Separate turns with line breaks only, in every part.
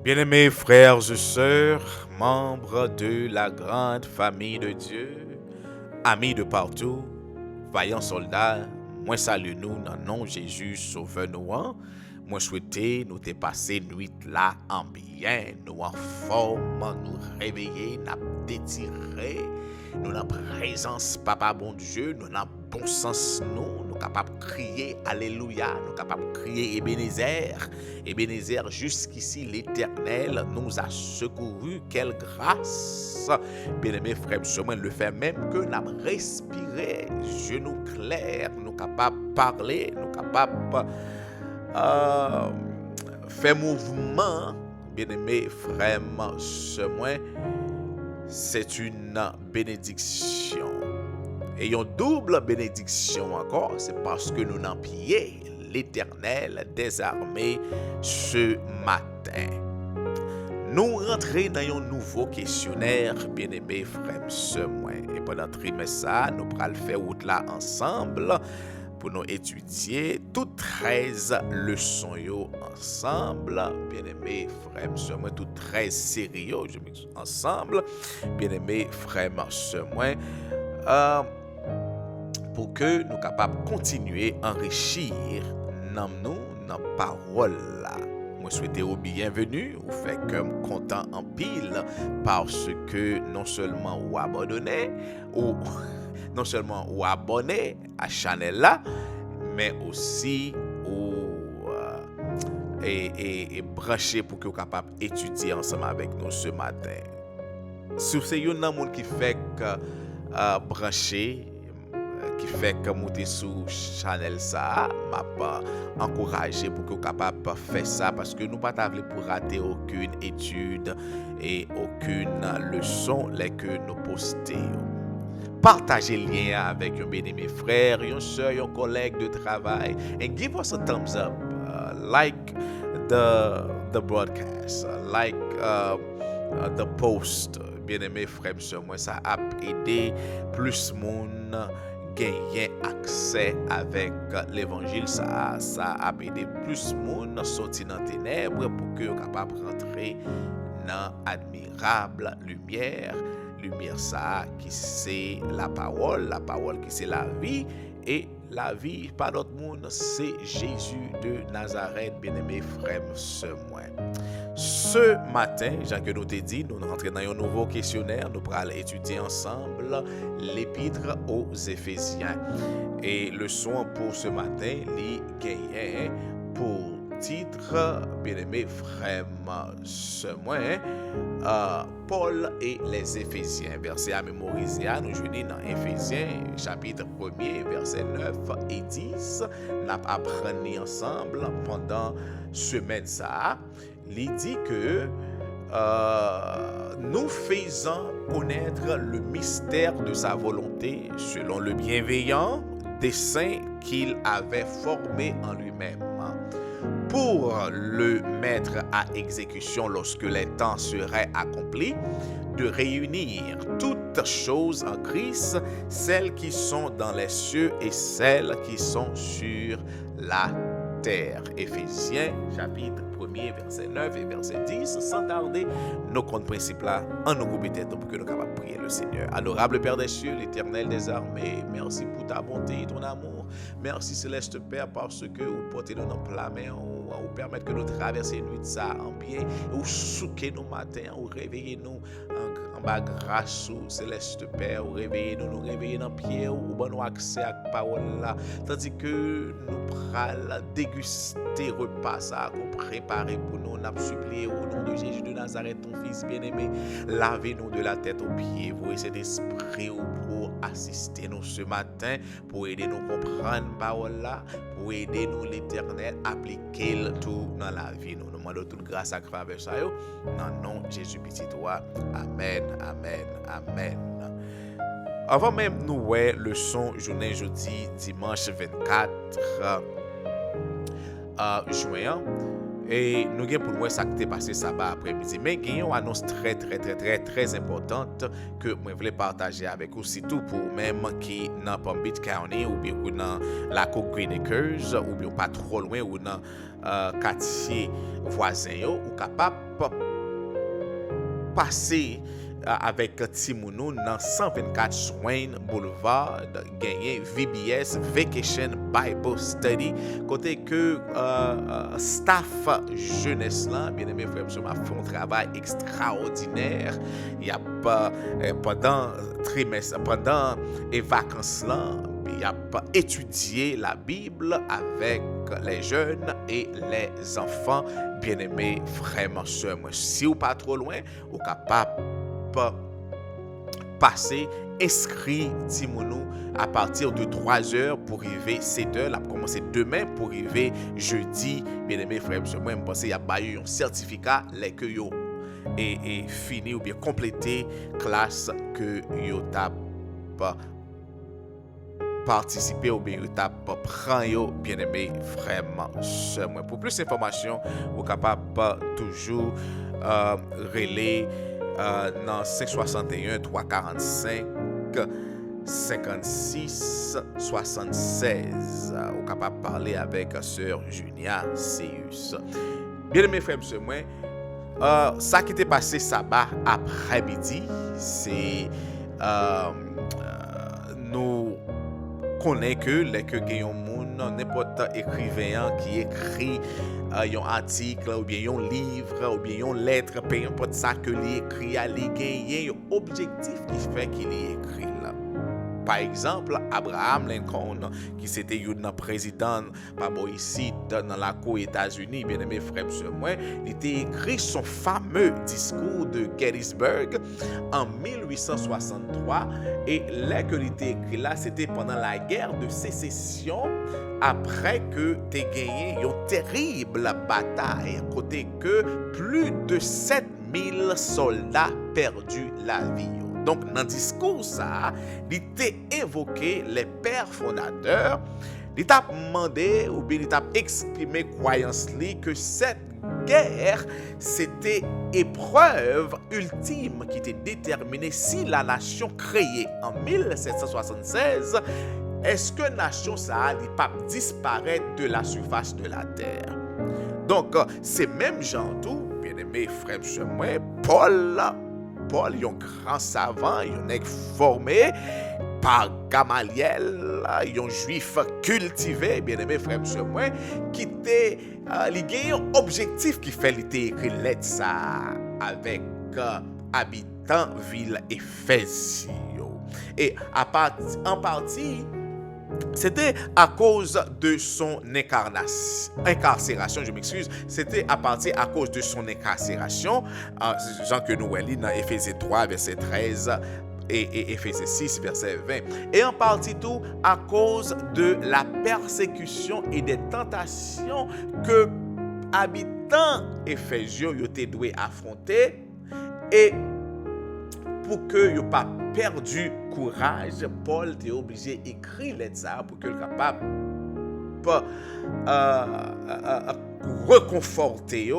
Bien-aimés frères et sœurs, membres de la grande famille de Dieu, amis de partout, vaillants soldats, moi salue nous dans le nom de Jésus sauveur nous. Moi souhaiter nous dépasser nuit là en bien, nous en forme, nous réveiller, nous détirer, nous en présence papa bon Dieu, nous en bon sens nous capables de crier alléluia, nous capables de crier Ebenezer jusqu'ici l'éternel nous a secouru, quelle grâce. Bien-aimés frères, moi le fait même que nous respirer, genoux clairs, nous capables de parler, nous capables euh, faire mouvement. Bien-aimés frères, moi c'est une bénédiction. Et une double bénédiction encore, c'est parce que nous n'avons pillé l'Éternel des armées ce matin. Nous rentrons dans un nouveau questionnaire, bien-aimés frères et moi. Et pendant le trimestre, nous allons faire route là ensemble pour nous étudier toutes 13 leçons ensemble, bien-aimés frères et moi, toutes 13 séries ensemble, bien-aimés frères et moi. Pour que nous soyons capables de continuer à enrichir nous, dans la parole. Moi, souhaite vous bienvenue, vous faites comme content en pile parce que non seulement vous abandonnez, ou non seulement vous abonnez à la chaîne là, mais aussi vous et branchez pour que vous soyez capables d'étudier ensemble avec nous ce matin. Si c'est un monde qui fait que brancher, qui fait que monter sur channel ça m'a encouragé pour que vous capable de faire ça parce que nous pas voulu pour rater aucune étude et aucune leçon les que nous postons. Partagez le lien avec un bien-aimé frère, une soeur, un collègue de travail and give us a thumbs up, like the broadcast, like the post. Bien-aimé frère, moi ça a aidé plus monde gagner accès avec l'évangile, ça a aidé plus monde sortir dans les ténèbres pour que soient capable de rentrer dans admirable lumière ça qui c'est la parole qui c'est la vie, et la vie par notre monde c'est Jésus de Nazareth. Bien-aimé frère moi, ce matin, Jean que nous t'ai dit, nous rentrons dans un nouveau questionnaire. Nous allons étudier ensemble l'épître aux Éphésiens. Et le son pour ce matin, les gagnants pour titre, bien-aimé frère, Paul et les Éphésiens. Verset à mémoriser, nous jouons dans Éphésiens, chapitre 1er, verset 9 et 10. Nous apprenons ensemble pendant semaine ça. Il dit que nous faisons connaître le mystère de sa volonté selon le bienveillant dessein qu'il avait formé en lui-même pour le mettre à exécution lorsque les temps seraient accomplis, de réunir toutes choses en Christ, celles qui sont dans les cieux et celles qui sont sur la terre. Éphésiens chapitre 1er, verset 9 et verset 10. Sans tarder, nos comptes principaux là, en nous couper tête pour que nous capables de prier le Seigneur. Adorable Père des cieux, l'Éternel des armées, merci pour ta bonté et ton amour. Merci Céleste Père parce que vous portez nous dans la main, vous permettez que nous traversions une nuit ça en bien, vous souquez nous matin, vous réveillez nous en bas grâce au Céleste Père, vous réveillez nous réveillez dans pied, vous donnez accès à la parole là, tandis que nous prenons déguster repas ça qu'on préparé pour nous, nous supplié au nom de Jésus de Nazareth, ton fils bien-aimé, lavez-nous de la tête aux pieds, vous et cet esprit pour assister nous ce matin, pour aider nous à comprendre la parole là, pour aider nous l'Éternel à appliquer tout dans la vie. Nous demandons toute grâce à travers ça. Dans le nom de Jésus petit toi. Amen, amen, amen. Avant même nous ouais leçon journée jeudi dimanche 24 juin, Et nous avons pour moi ça qui est passé sabbat après-midi. Mais il y a une annonce très importante que je voulais partager avec vous, surtout pour même qui dans Palm Beach County ou bien dans la côte Green Acres ou bien pas trop loin ou dans quartier voisin ou capable passer avec Timounou dans 124 Swain Boulevard, gagné VBS Vacation Bible Study, côté que staff jeunesse là, bien aimé frère, je fait un travail extraordinaire. Il y a pas pendant trimestre, pendant les vacances là, il a étudié la Bible avec les jeunes et les enfants. Bien-aimés frères et sœurs, si vous pas trop loin, vous capable passer inscrit Timounou à partir de 3h pour arriver 7h. Là, pour commencer demain pour arriver jeudi. Bien-aimés frères et sœurs, moi, je pense qu'il y a un certificat les que yo et fini ou bien complété classe que yo t'a participer ou bien étape prend bien-aimé frère sœur. Pour plus d'informations, vous capable toujours relayer dans 561 345 56 76. Vous capable parler avec sœur Junia Seus. Bien-aimé frère sœur, ça qui était passé sabbat après-midi, c'est nous connaît que les que gagnent monde n'importe écrivain qui écrit un article ou bien un livre ou bien une lettre, peu importe ça que il écrit, il gagne un objectif qui fait qu'il écrit là. Par exemple, Abraham Lincoln, qui c'était un président ici dans la cour États-Unis, bien aimé frère moi, il a écrit son fameux discours de Gettysburg en 1863 et là que il a écrit là, c'était pendant la guerre de sécession après que tu as gagné une terrible bataille côté que plus de 7000 soldats perdu la vie. Donc, dans le discours, ça, il a évoqué les pères fondateurs, il a demandé ou bien il a exprimé croyance que cette guerre, c'était épreuve ultime qui était déterminée si la nation créée en 1776, est-ce que la nation ça ne pas disparaître de la surface de la terre. Donc, c'est même gens tout, bien aimé frère chez moi, Paul, il est un grand savant, il est formé par Gamaliel, il est un juif cultivé, bien aimé frère chez moi, qui était un objectif qui fait écrire lettre ça avec habitants ville Éphésio. Et en partie, c'était à cause de son incarcération, je m'excuse, c'était à cause de son incarcération, Jean que nous lisons dans Éphésiens 3, verset 13 et Éphésiens 6, verset 20. Et en partie tout à cause de la persécution et des tentations que habitants éphésiens étaient doués affronter et pour que yo pas perdu courage, Paul était obligé d'écrire ça pour que le capable reconforter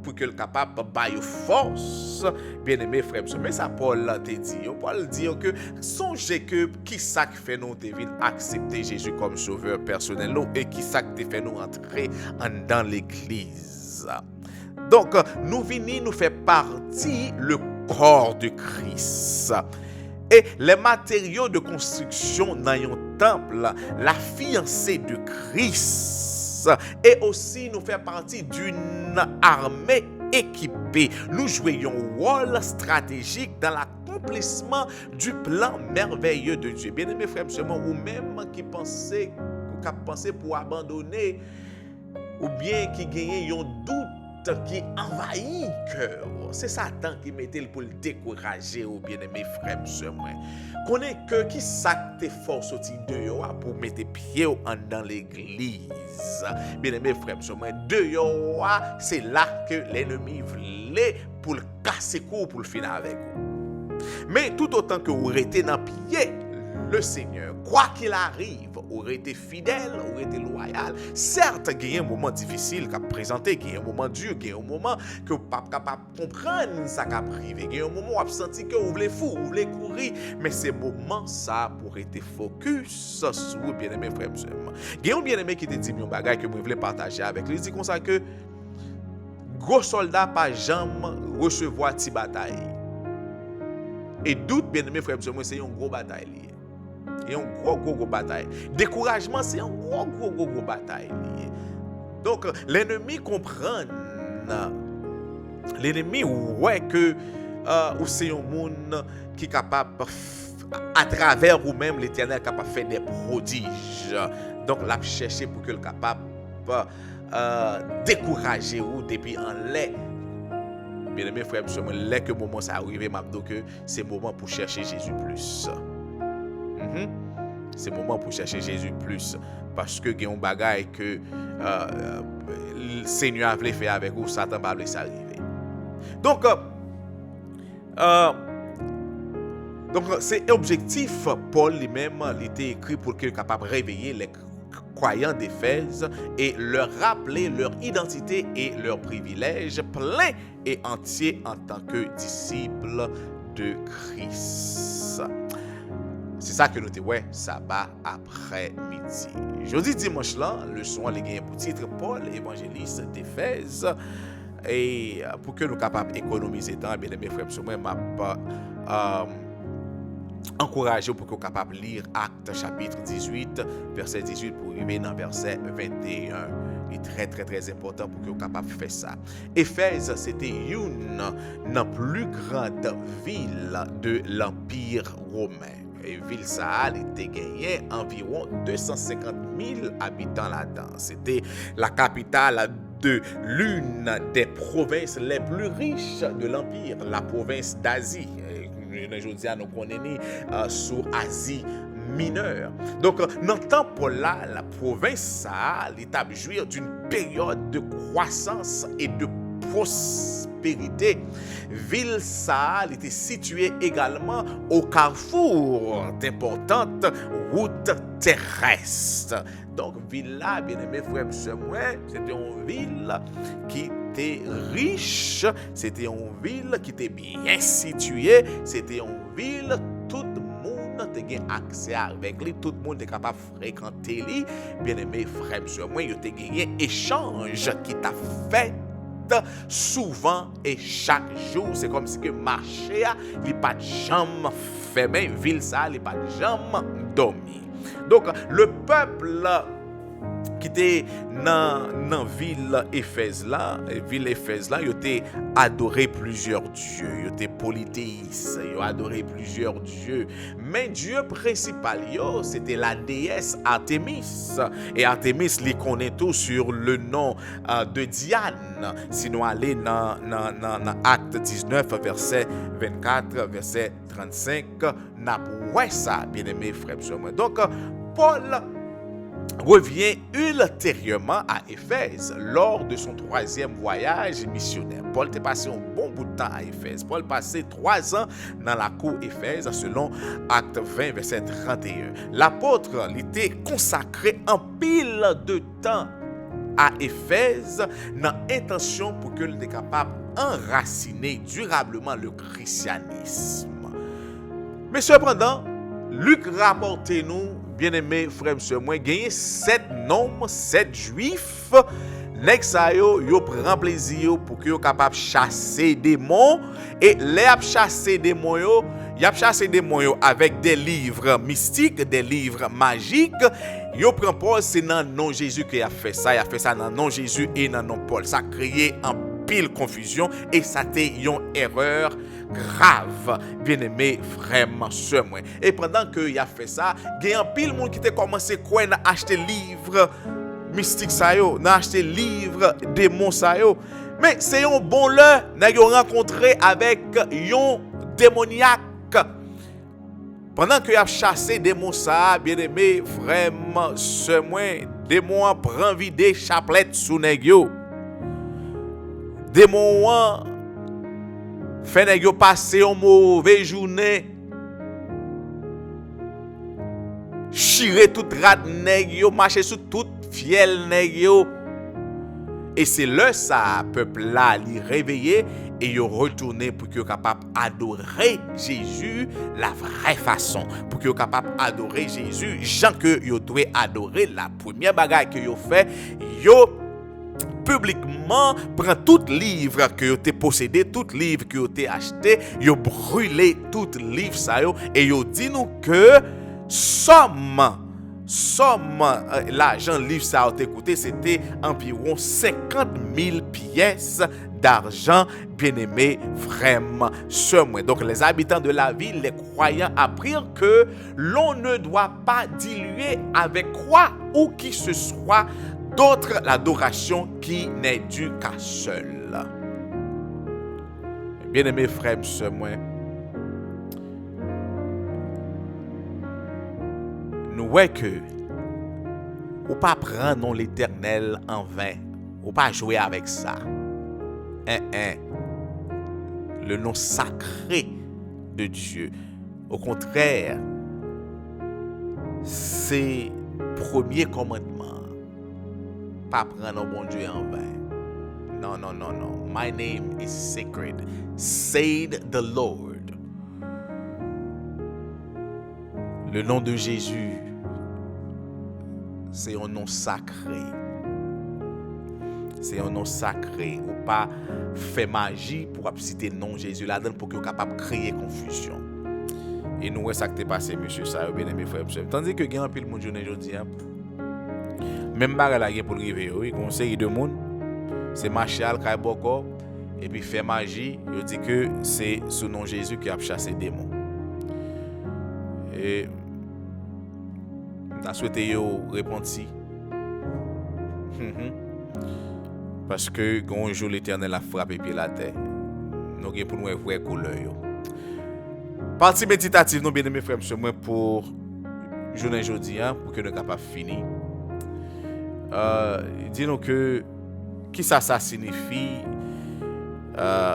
pour que le capable bailler force. Bien aimé frère, mais ça Paul te dit, Paul dit que songez que qui ça qui fait nous devine accepter Jésus comme sauveur personnel et qui ça qui fait nous entrer dans l'église. Donc nous venons nous faire partie le corps de Christ. Et les matériaux de construction dans un temple, la fiancée de Christ, et aussi nous fait partie d'une armée équipée. Nous jouons un rôle stratégique dans l'accomplissement du plan merveilleux de Dieu. Bien aimé frères, ou même qui pensait pour abandonner, ou bien qui gagne un doute qui envahit cœur. C'est Satan qui mettait pour le décourager ou bien aimé frère sœur moi. Connais que qui sac tes forces de pour mettre pied dans l'église. Bien aimé frère sœur moi, c'est là que l'ennemi voulait pour le casser court pour le finir avec vous. Mais tout autant que vous restez dans pied, le Seigneur, quoi qu'il arrive, aurait été fidèle, aurait été loyal. Certes, il y a un moment difficile qu'a présenté, il y a un moment dur, il y a un moment que vous n'êtes pas capable de comprendre ça qu'a privé, il y a un moment où vous avez senti que vous voulez fou, vous voulez courir, mais ces moments, ça pour être focus sur bien-aimé frère et sœur. Il y a un bien-aimé qui te dit un bagage que je voulais partager avec lui. Il dit comme ça que gros soldat pas jamais recevoir ti bataille. Et doute bien-aimé frère et sœur, c'est une grosse bataille. Et un gros bataille. Découragement, c'est un gros bataille. Donc, l'ennemi comprend. L'ennemi, ouais, que c'est un monde qui est capable, à travers ou-même, l'Éternel est capable de faire des prodiges. Donc, là, chercher pour que le capable décourager ou depuis en lait. Bien aimé frère, lès que moment ça arrive, m'abdo que c'est moment pour chercher Jésus plus. C'est moment pour chercher Jésus plus. Parce que il y a un bagage que le Seigneur a voulu faire avec vous, Satan va laisser arriver. Donc, c'est objectif, Paul lui-même, il était écrit pour qu'il soit capable de réveiller les croyants d'Éphèse et leur rappeler leur identité et leurs privilèges pleins et entiers en tant que disciples de Christ. C'est ça que nous te ouais, sabbat après-midi. Jeudi dimanche là, le soir les gagnants pour titre Paul, évangéliste d'Éphèse. Et pour que nous soyons capables d'économiser temps, bien aimé frère, moi m'a encouragé pour que nous soyons capables de lire Actes chapitre 18, verset 18 pour arriver dans verset 21. Il est très important pour que nous soyons capables de faire ça. Éphèse, c'était une des plus grandes villes de l'Empire romain. Et ville ça était gagné environ 250 000 habitants là-dedans. C'était la capitale de l'une des provinces les plus riches de l'Empire, la province d'Asie. Aujourd'hui, nous connaissons sur Asie mineure. Donc, dans le temps là, la province ça l'état jouir d'une période de croissance et de prospérité. Ville ça était située également au carrefour d'importantes routes terrestres. Donc, ville là, bien aimé frère, c'était une ville qui était riche, c'était une ville qui était bien située, c'était une ville tout le monde avait accès avec lui, tout le monde était capable de fréquenter lui. Bien aimé frère, il y a gagné échange qui t'a fait souvent et chaque jour. C'est comme si que marché il pas de jambe fermé, ville ça il pas de jambe dormi. Donc le peuple qui était dans ville Éphèse là, il était adoré plusieurs dieux, il était polythéiste, il adoré plusieurs dieux, mais dieu principal c'était la déesse Artémis. Et Artémis les connaît tout sur le nom de Diane. Sinon aller dans Acte 19 verset 24 verset 35 n'a pas ça, bien aimé frère. Donc Paul revient ultérieurement à Éphèse lors de son 3e voyage missionnaire. Paul était passé un bon bout de temps à Éphèse. Paul passait 3 ans dans la cour Éphèse selon Acte 20 verset 31. L'apôtre était consacré en pile de temps à Éphèse dans l'intention pour qu'il soit capable d'enraciner durablement le christianisme. Mais cependant, Luc rapporte nous, bien-aimés frères et sœurs, moi gagné 7 noms, 7 juifs. Nèg sa yo prend plaisir pour que yo capable chasser des démons et les a chasser des démons yo, y a chasser des démons yo avec des livres mystiques, des livres magiques. Yo prend Paul, c'est dans nom Jésus qu'il a fait ça, il a fait ça dans nom Jésus et dans nom Paul. Ça a créé en pile confusion et ça était une erreur grave, bien-aimé frère, sœur. Et pendant que il a fait ça, il y a un pile monde qui a commencé à acheter livres mystiques ça yo, n'a acheté livres démons ça yo. Mais c'est un bon là, n'a rencontré avec un démoniaque. Pendant que y a chassé démons ça, bien-aimé frère, sœur, démon prend vider chapelet sous nèg yo. Démon fait nèg yo passer une mauvaise journée. tirer tout rat nèg yo, marcher sur tout fiel nèg yo. Et c'est là ça peuple là li réveillé et yo retourné pour que capable adorer Jésus la vraie façon, pour que capable adorer Jésus Jean que yo doit adorer. La première bagaille que yo fait, yo publiquement prend tout livre que yo t'ai possédé, tout livre que yo t'ai acheté, yo brûlé tout livre ça yo et yo dit nous que somme l'argent livre ça a coûté, c'était environ 50 000 pièces d'argent, bien aimé, vraiment somme. Donc les habitants de la ville, les croyants apprirent que l'on ne doit pas diluer avec quoi ou qui ce soit d'autre l'adoration qui n'est due qu'à seul. Bien aimé frère, sœur, nous voyons que ou pas prendre l'Éternel en vain, ou pas jouer avec ça. Le nom sacré de Dieu. Au contraire, c'est premier commandement. Pas prendre bon Dieu en vain. Non. My name is sacred, said the Lord. Le nom de Jésus, c'est un nom sacré. C'est un nom sacré. Ou pas fait magie pour citer le nom de Jésus là-dedans pour qu'il soit capable de créer confusion. Et nous, ça qui est passé, monsieur, ça, bien aimé frère. Tandis que il y a un pile de journée aujourd'hui, même bagarre là pour arriver, oui, conseil de monde, c'est marcher al Kaiboko et puis faire magie, il dit que c'est sous nom Jésus qui a chassé des démons. Et on a souhaité répondre si. Parce que quand un jour l'Éternel a frappé puis la terre, nous avons pour nous voir couleur. Partie méditative, nous bien aimés frères, moi pour journée aujourd'hui, pour que nous soyons capables de finir. Dis-nous que qui ça signifie,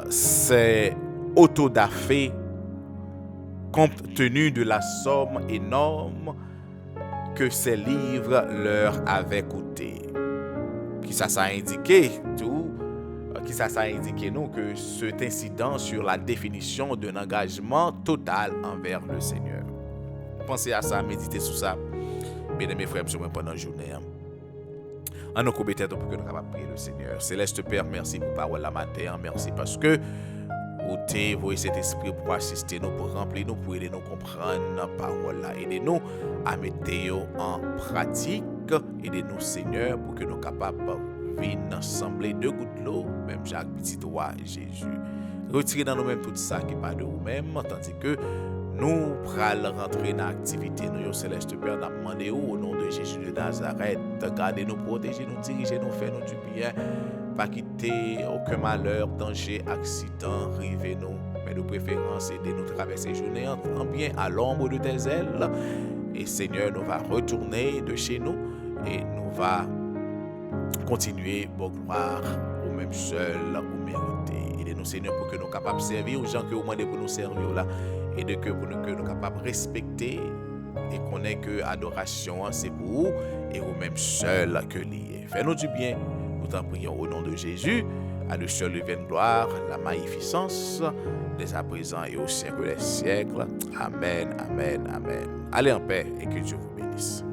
c'est autodafé compte tenu de la somme énorme que ces livres leur avaient coûté. Qui ça a indiqué tout, qui ça a indiqué nous que cet incident sur la définition d'un engagement total envers le Seigneur. Pensez à ça, méditez sur ça, bien aimés frères, pendant la journée. En nous couper tête pour que nous capables prier le Seigneur. Céleste Père, merci pour parole la matin, merci parce que vous t'avez envoyé cet esprit pour assister nous, pour remplir nous, pour aider nous comprendre la parole là, aidez-nous à mettre en pratique, aidez-nous Seigneur pour que nous capables venir assembler deux gouttes d'eau, même Jacques petit roi Jésus. Retirez dans nous-mêmes tout ça qui n'est pas de vous-même, tandis que nous prenons rentrer dans l'activité. Nous, Céleste Père, nous demandons au nom de Jésus de Nazareth, gardez-nous, protéger nous, diriger nous, faire nous du bien, pas quitter aucun malheur, danger, accident, river nous, mais de préférence, aider nous traverser la journée en bien à l'ombre de tes ailes. Et Seigneur, nous va retourner de chez nous et nous va continuer pour gloire au même seul, au mérité. Aidez-nous, Seigneur, pour que nous soyons capables de servir aux gens que vous demandez pour nous servir là. Et de que pour nous soyons capables de respecter et qu'on ait que adoration, c'est pour vous et vous-même seul que lié. Fais-nous du bien, nous t'en prions au nom de Jésus, à nous seul le vaine gloire, la magnificence, dès à présent et au siècle des siècles. Amen, amen, amen. Allez en paix et que Dieu vous bénisse.